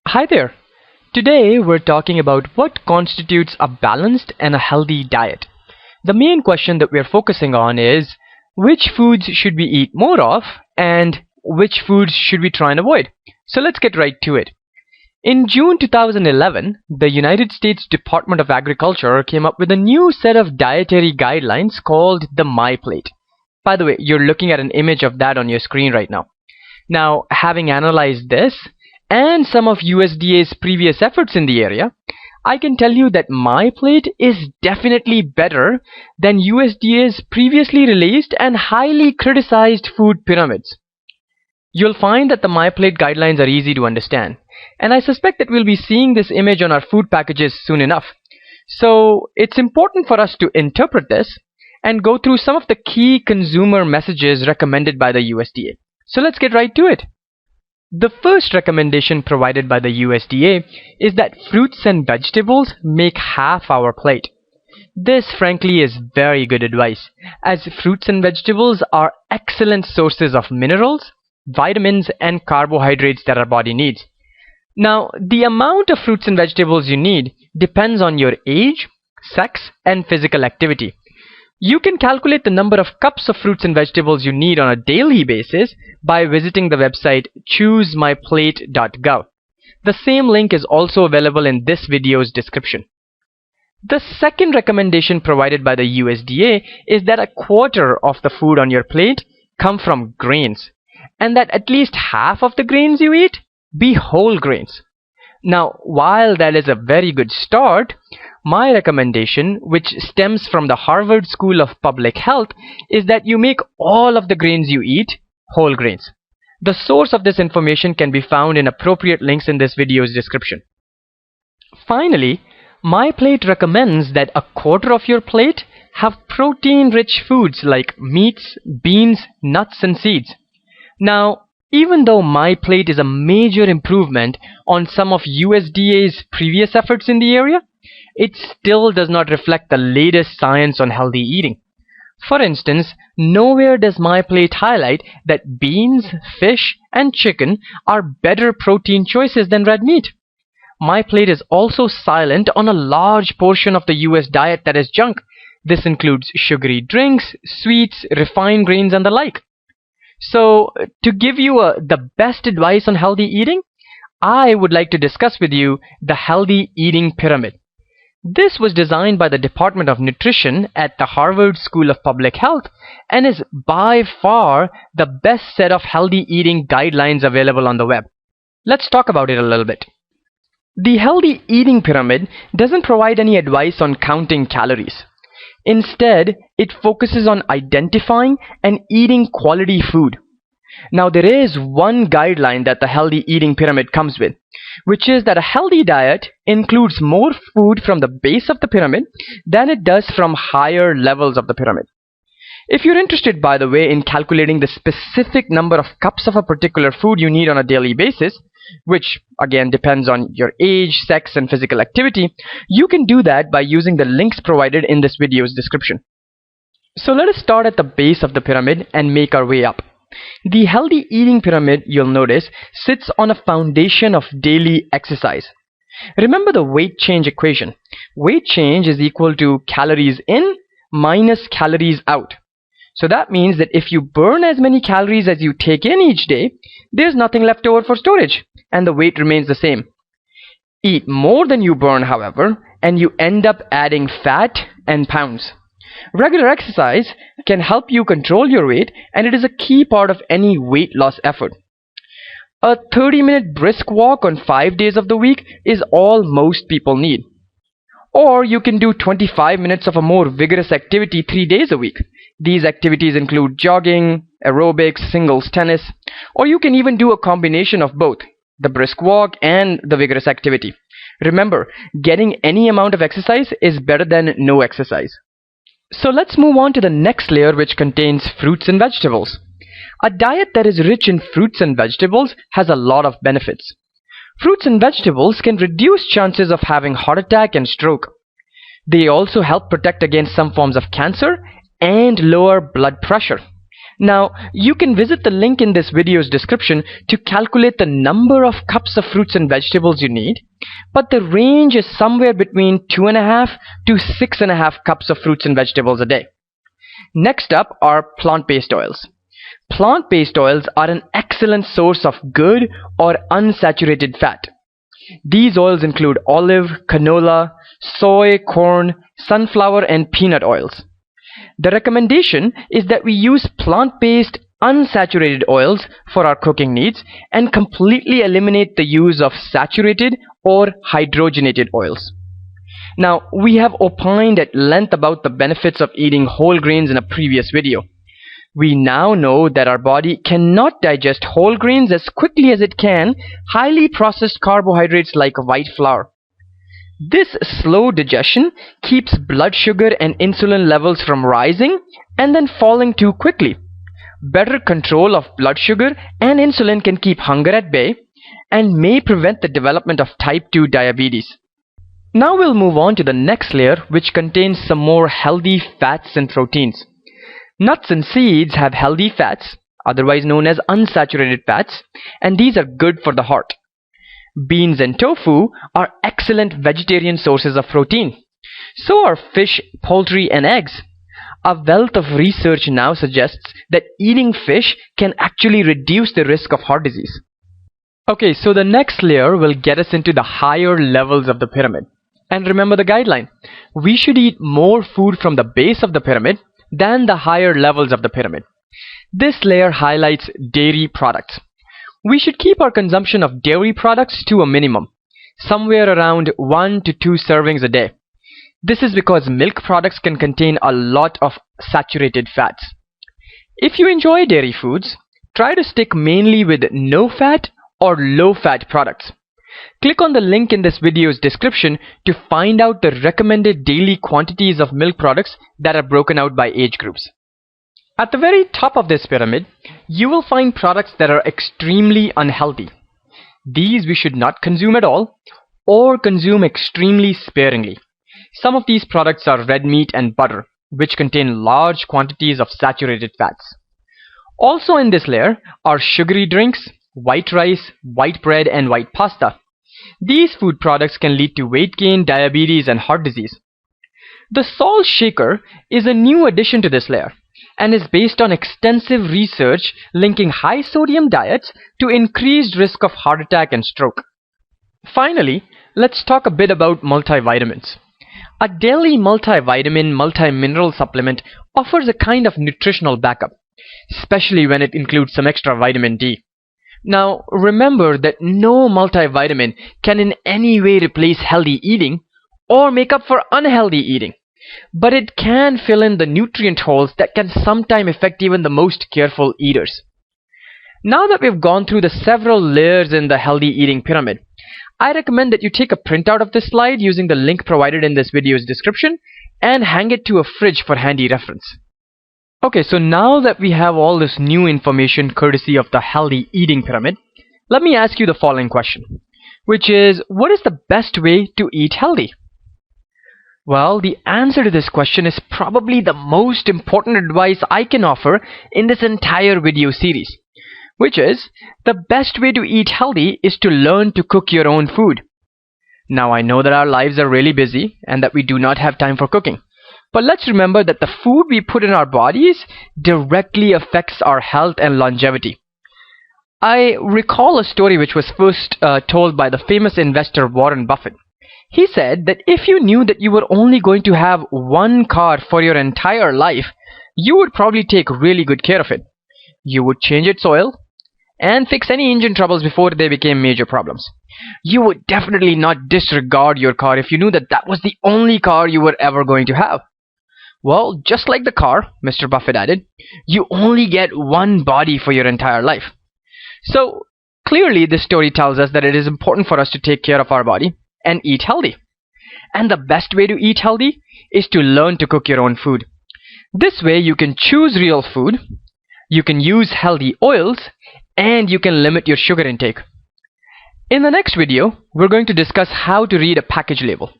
Hi there. Today we're talking about what constitutes a balanced and a healthy diet. The main question that we're focusing on is which foods should we eat more of and which foods should we try and avoid. So let's get right to it. In June 2011, the United States Department of Agriculture came up with a new set of dietary guidelines called the My Plate. By the way, you're looking at an image of that on your screen right now. Now, having analyzed this and some of USDA's previous efforts in the area, I can tell you that My Plate is definitely better than USDA's previously released and highly criticized food pyramids. You'll find that the My Plate guidelines are easy to understand, and I suspect that we'll be seeing this image on our food packages soon enough. So it's important for us to interpret this and go through some of the key consumer messages recommended by the USDA. So let's get right to it. The first recommendation provided by the USDA is that fruits and vegetables make half our plate. This frankly is very good advice, as fruits and vegetables are excellent sources of minerals, vitamins and carbohydrates that our body needs. Now, the amount of fruits and vegetables you need depends on your age, sex and physical activity. You can calculate the number of cups of fruits and vegetables you need on a daily basis by visiting the website choosemyplate.gov. The same link is also available in this video's description. The second recommendation provided by the USDA is that a quarter of the food on your plate come from grains, and that at least half of the grains you eat be whole grains. Now, while that is a very good start, my recommendation, which stems from the Harvard School of Public Health, is that you make all of the grains you eat whole grains. The source of this information can be found in appropriate links in this video's description. Finally, My Plate recommends that a quarter of your plate have protein-rich foods like meats, beans, nuts, and seeds. Now, even though My Plate is a major improvement on some of USDA's previous efforts in the area, it still does not reflect the latest science on healthy eating. For instance, nowhere does My Plate highlight that beans, fish, and chicken are better protein choices than red meat. My Plate is also silent on a large portion of the US diet that is junk. This includes sugary drinks, sweets, refined grains, and the like. So, to give you the best advice on healthy eating, I would like to discuss with you the Healthy Eating Pyramid. This was designed by the Department of Nutrition at the Harvard School of Public Health and is by far the best set of healthy eating guidelines available on the web. Let's talk about it a little bit. The Healthy Eating Pyramid doesn't provide any advice on counting calories. Instead, it focuses on identifying and eating quality food. Now, there is one guideline that the Healthy Eating Pyramid comes with, which is that a healthy diet includes more food from the base of the pyramid than it does from higher levels of the pyramid. If you're interested, by the way, in calculating the specific number of cups of a particular food you need on a daily basis, which again depends on your age, sex, and physical activity, you can do that by using the links provided in this video's description. So let us start at the base of the pyramid and make our way up. The Healthy Eating Pyramid, you'll notice, sits on a foundation of daily exercise. Remember the weight change equation. Weight change is equal to calories in minus calories out. So that means that if you burn as many calories as you take in each day, there's nothing left over for storage, and the weight remains the same. Eat more than you burn, however, and you end up adding fat and pounds. Regular exercise can help you control your weight, and it is a key part of any weight loss effort. A 30-minute brisk walk on 5 days of the week is all most people need. Or you can do 25 minutes of a more vigorous activity 3 days a week. These activities include jogging, aerobics, singles tennis, or you can even do a combination of both, the brisk walk and the vigorous activity. Remember, getting any amount of exercise is better than no exercise. So let's move on to the next layer, which contains fruits and vegetables. A diet that is rich in fruits and vegetables has a lot of benefits. Fruits and vegetables can reduce chances of having heart attack and stroke. They also help protect against some forms of cancer and lower blood pressure. Now, you can visit the link in this video's description to calculate the number of cups of fruits and vegetables you need, but the range is somewhere between 2.5 to 6.5 cups of fruits and vegetables a day. Next up are plant-based oils. Plant-based oils are an excellent source of good or unsaturated fat. These oils include olive, canola, soy, corn, sunflower, and peanut oils. The recommendation is that we use plant-based unsaturated oils for our cooking needs and completely eliminate the use of saturated or hydrogenated oils. Now, we have opined at length about the benefits of eating whole grains in a previous video. We now know that our body cannot digest whole grains as quickly as it can highly processed carbohydrates like white flour. This slow digestion keeps blood sugar and insulin levels from rising and then falling too quickly. Better control of blood sugar and insulin can keep hunger at bay and may prevent the development of type 2 diabetes. Now we'll move on to the next layer, which contains some more healthy fats and proteins. Nuts and seeds have healthy fats, otherwise known as unsaturated fats, and these are good for the heart. Beans and tofu are excellent vegetarian sources of protein. So are fish, poultry, and eggs. A wealth of research now suggests that eating fish can actually reduce the risk of heart disease. Okay, so the next layer will get us into the higher levels of the pyramid. And remember the guideline. We should eat more food from the base of the pyramid than the higher levels of the pyramid. This layer highlights dairy products. We should keep our consumption of dairy products to a minimum, somewhere around 1 to 2 servings a day. This is because milk products can contain a lot of saturated fats. If you enjoy dairy foods, try to stick mainly with no-fat or low-fat products. Click on the link in this video's description to find out the recommended daily quantities of milk products that are broken out by age groups. At the very top of this pyramid, you will find products that are extremely unhealthy. These we should not consume at all or consume extremely sparingly. Some of these products are red meat and butter, which contain large quantities of saturated fats. Also in this layer are sugary drinks, white rice, white bread, and white pasta. These food products can lead to weight gain, diabetes, and heart disease. The salt shaker is a new addition to this layer and is based on extensive research linking high sodium diets to increased risk of heart attack and stroke. Finally, let's talk a bit about multivitamins. A daily multivitamin, multimineral supplement offers a kind of nutritional backup, especially when it includes some extra vitamin D. Now, remember that no multivitamin can in any way replace healthy eating or make up for unhealthy eating, but it can fill in the nutrient holes that can sometimes affect even the most careful eaters. Now that we've gone through the several layers in the healthy eating pyramid, I recommend that you take a printout of this slide using the link provided in this video's description and hang it to a fridge for handy reference. Okay, so now that we have all this new information courtesy of the healthy eating pyramid, let me ask you the following question, which is, what is the best way to eat healthy? Well, the answer to this question is probably the most important advice I can offer in this entire video series, which is, the best way to eat healthy is to learn to cook your own food. Now, I know that our lives are really busy and that we do not have time for cooking. But let's remember that the food we put in our bodies directly affects our health and longevity. I recall a story which was first told by the famous investor Warren Buffett. He said that if you knew that you were only going to have one car for your entire life, you would probably take really good care of it. You would change its oil and fix any engine troubles before they became major problems. You would definitely not disregard your car if you knew that that was the only car you were ever going to have. Well, just like the car, Mr. Buffett added, you only get one body for your entire life. So, clearly this story tells us that it is important for us to take care of our body and eat healthy. And the best way to eat healthy is to learn to cook your own food. This way you can choose real food, you can use healthy oils, and you can limit your sugar intake. In the next video, we're going to discuss how to read a package label.